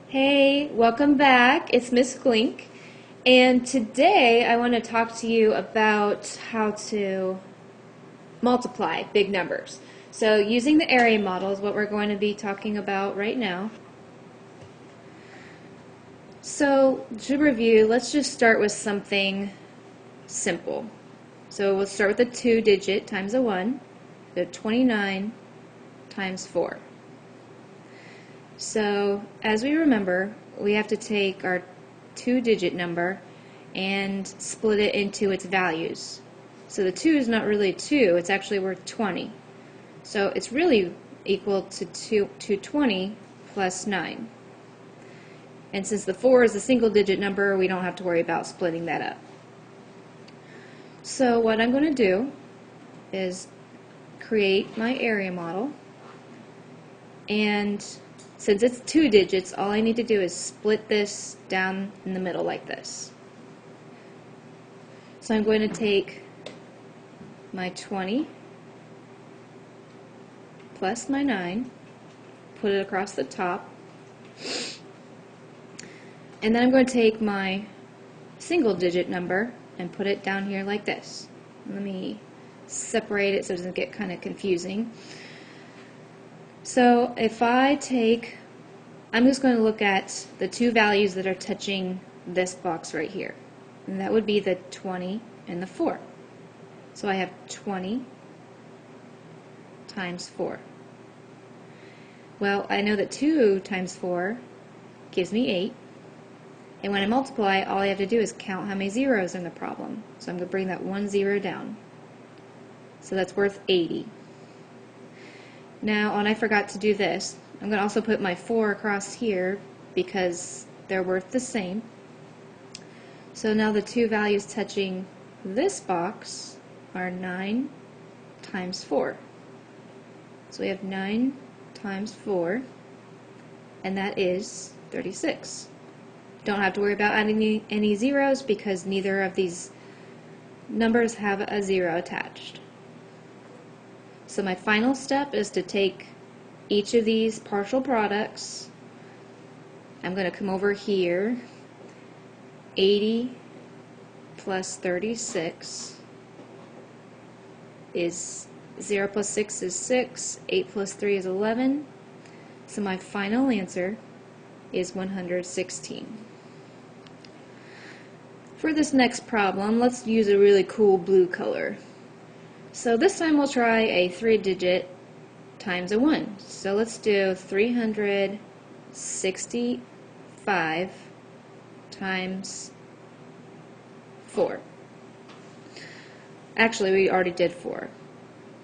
Hey, welcome back. It's Miss Glink, and today I want to talk to you about how to multiply big numbers. So, using the area model is what we're going to be talking about right now. So, to review, let's just start with something simple. So, we'll start with a 2-digit times a 1, so 29 times 4. So, as we remember, we have to take our 2-digit number and split it into its values. So the 2 is not really 2, it's actually worth 20. So it's really equal to 220 plus 9. And since the 4 is a single-digit number, we don't have to worry about splitting that up. So what I'm going to do is create my area model, and since it's 2 digits, all I need to do is split this down in the middle like this. So I'm going to take my 20 plus my 9, put it across the top, and then I'm going to take my single digit number and put it down here like this. Let me separate it so it doesn't get kind of confusing. So if I'm just going to look at the two values that are touching this box right here, and that would be the 20 and the 4. So I have 20 times 4. Well, I know that 2 times 4 gives me 8, and when I multiply, all I have to do is count how many zeros in the problem. So I'm going to bring that 1 0 down. So that's worth 80. Now, and I forgot to do this, I'm going to also put my 4 across here because they're worth the same. So now the two values touching this box are 9 times 4. So we have 9 times 4, and that is 36. Don't have to worry about adding any zeros because neither of these numbers have a 0 attached. So my final step is to take each of these partial products. I'm going to come over here. 80 plus 36 is 0 plus 6 is 6, 8 plus 3 is 11. So my final answer is 116. For this next problem, let's use a really cool blue color. So this time we'll try a 3-digit times a 1. So let's do 365 times 4. Actually, we already did 4.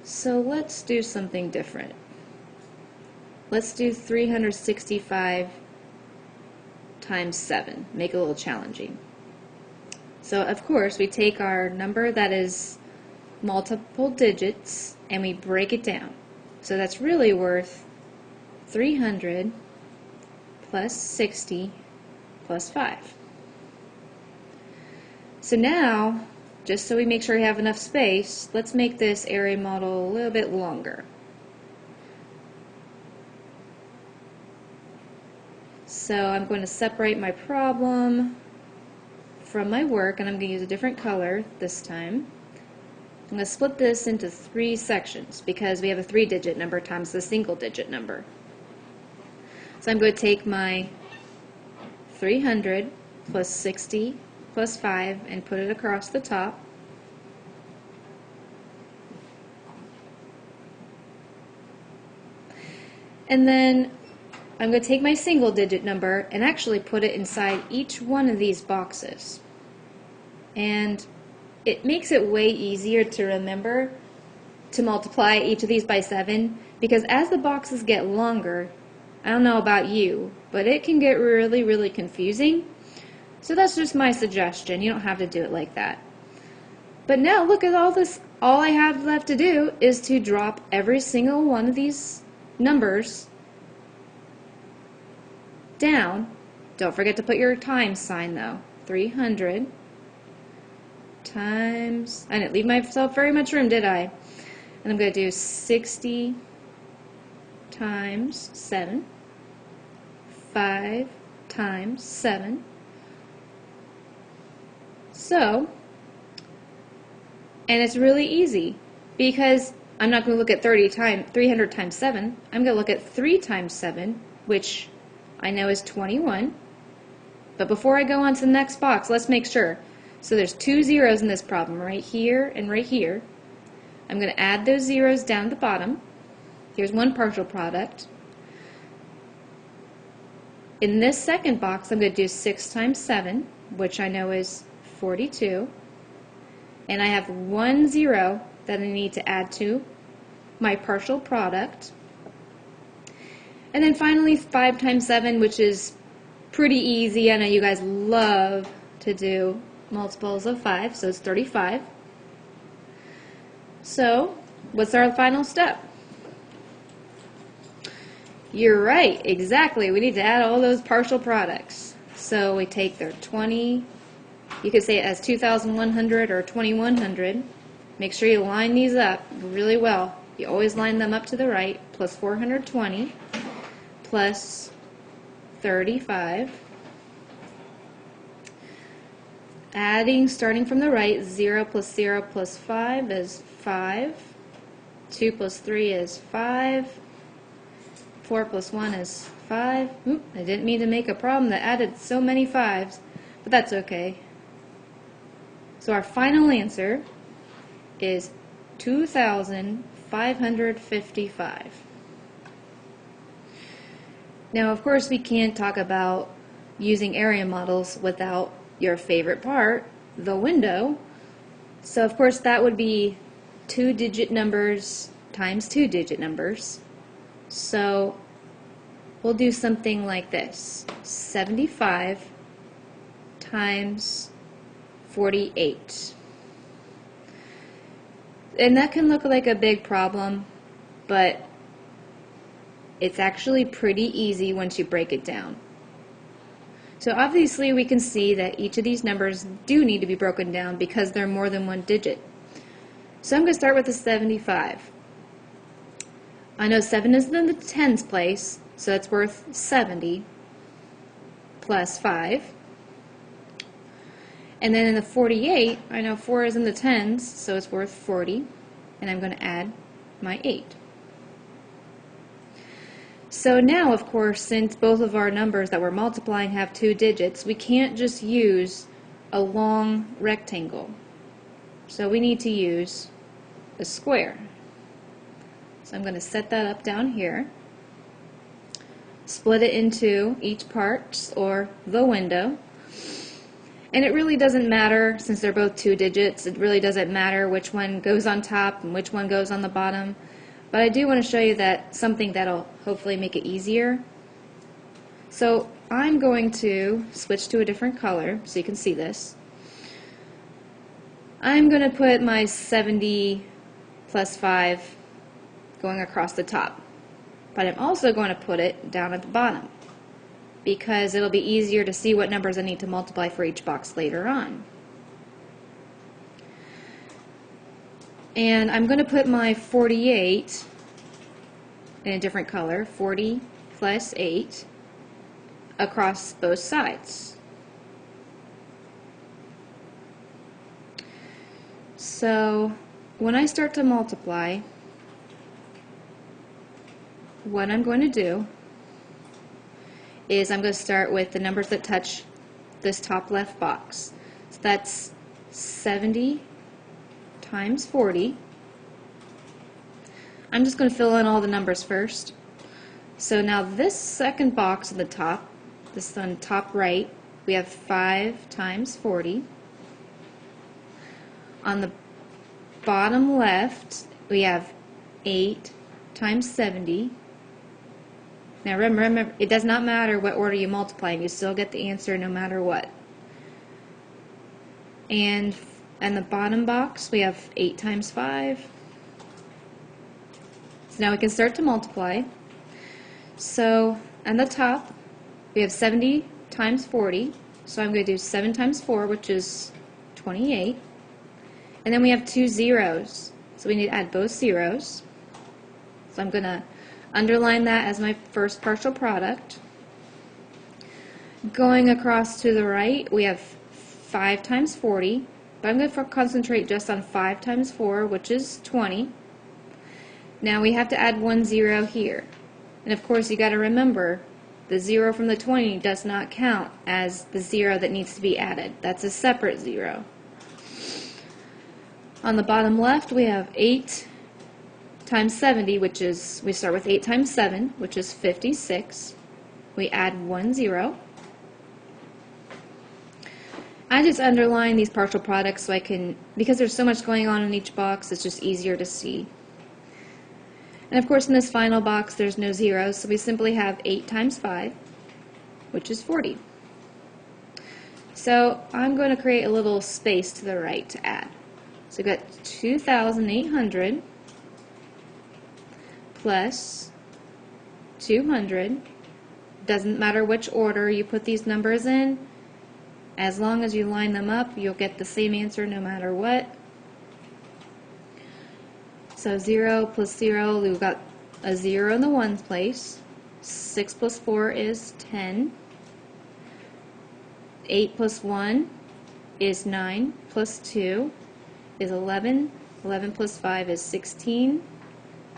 So let's do something different. Let's do 365 times 7. Make it a little challenging. So of course, we take our number that is multiple digits and we break it down. So that's really worth 300 plus 60 plus 5. So now, just so we make sure we have enough space, let's make this area model a little bit longer. So I'm going to separate my problem from my work, and I'm going to use a different color this time. I'm going to split this into 3 sections because we have a 3-digit number times the single-digit number. So I'm going to take my 300 plus 60 plus 5 and put it across the top. And then I'm going to take my single-digit number and actually put it inside each one of these boxes. And it makes it way easier to remember to multiply each of these by 7 because as the boxes get longer, I don't know about you, but it can get really, really confusing. So that's just my suggestion. You don't have to do it like that. But now look at all this. All I have left to do is to drop every single one of these numbers down. Don't forget to put your times sign though. 300 times, I didn't leave myself very much room, did I? And I'm going to do 60 times 7, 5 times 7. So, and it's really easy because I'm not going to look at 300 times 7. I'm going to look at 3 times 7, which I know is 21. But before I go on to the next box, let's make sure. So there's 2 zeros in this problem, right here and right here. I'm going to add those zeros down at the bottom. Here's one partial product. In this second box, I'm going to do 6 times 7, which I know is 42. And I have 1 zero that I need to add to my partial product. And then finally 5 times 7, which is pretty easy. I know you guys love to do multiples of 5, so it's 35. So, what's our final step? You're right, exactly. We need to add all those partial products. So we take their 20, you could say it as 2,100 or 2,100. Make sure you line these up really well. You always line them up to the right, plus 420, plus 35. Adding, starting from the right, 0 plus 5 is 5. 2 plus 3 is 5. 4 plus 1 is 5. Oop, I didn't mean to make a problem that added so many 5s, but that's okay. So our final answer is 2,555. Now, of course, we can't talk about using area models without your favorite part, the window. So, of course, that would be 2-digit numbers times 2-digit numbers. So we'll do something like this. 75 times 48. And that can look like a big problem, but it's actually pretty easy once you break it down. So obviously we can see that each of these numbers do need to be broken down because they're more than one digit. So I'm going to start with the 75. I know 7 is in the tens place, so that's worth 70 plus 5. And then in the 48, I know 4 is in the tens, so it's worth 40. And I'm going to add my 8. So now, of course, since both of our numbers that we're multiplying have 2 digits, we can't just use a long rectangle. So we need to use a square. So I'm going to set that up down here. Split it into each part, or the window. And it really doesn't matter, since they're both 2 digits, it really doesn't matter which one goes on top and which one goes on the bottom. But I do want to show you that something that'll hopefully make it easier. So I'm going to switch to a different color so you can see this. I'm going to put my 70 plus 5 going across the top. But I'm also going to put it down at the bottom because it'll be easier to see what numbers I need to multiply for each box later on. And I'm going to put my 48 in a different color, 40 plus 8, across both sides. So when I start to multiply, what I'm going to do is I'm going to start with the numbers that touch this top left box. So that's 70 times 40. I'm just going to fill in all the numbers first. So now this second box at the top, this on top right, we have 5 times 40. On the bottom left, we have 8 times 70. Now remember, it does not matter what order you multiply, you still get the answer no matter what. And in the bottom box, we have 8 times 5. So now we can start to multiply. So on the top, we have 70 times 40. So I'm going to do 7 times 4, which is 28. And then we have 2 zeros. So we need to add both zeros. So I'm going to underline that as my first partial product. Going across to the right, we have 5 times 40, but I'm going to concentrate just on 5 times 4, which is 20. Now we have to add 1 0 here. And of course you got to remember, the 0 from the 20 does not count as the 0 that needs to be added. That's a separate 0. On the bottom left, we have 8 times 70, which is, we start with 8 times 7, which is 56. We add 1 0. I just underline these partial products so I can, because there's so much going on in each box, it's just easier to see. And of course in this final box there's no zeros, so we simply have 8 times 5, which is 40. So I'm going to create a little space to the right to add. So we've got 2,800 plus 200. Doesn't matter which order you put these numbers in. As long as you line them up, you'll get the same answer no matter what. So 0 plus 0, we've got a 0 in the ones place. 6 plus 4 is 10. 8 plus 1 is 9, plus 2 is 11. 11 plus 5 is 16.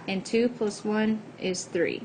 And 2 plus 1 is 3.